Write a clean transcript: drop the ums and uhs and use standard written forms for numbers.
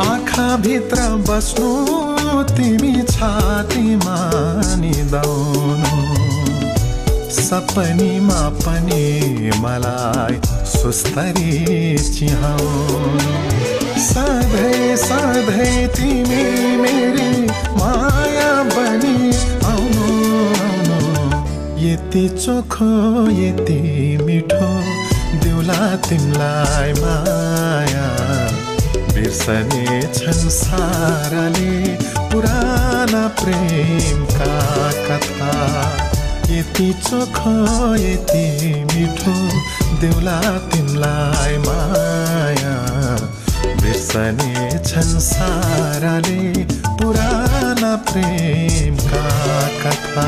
आँखा भित्र बस्नु तिमी छातीमा निदाउनु सपनीमा पनि मलाई सुस्तरी चिहाउनु सधैँ सधैँ तिमी मेरी माया बनी आउनु यति चोखो यति मिठो दिउला तिमलाई माया बिर्सने छन् साराले पुराना प्रेमका कथा यति चोखो यति मिठो दिउला तिमलाई माया बिर्सने छन् साराले पुराना प्रेमका कथा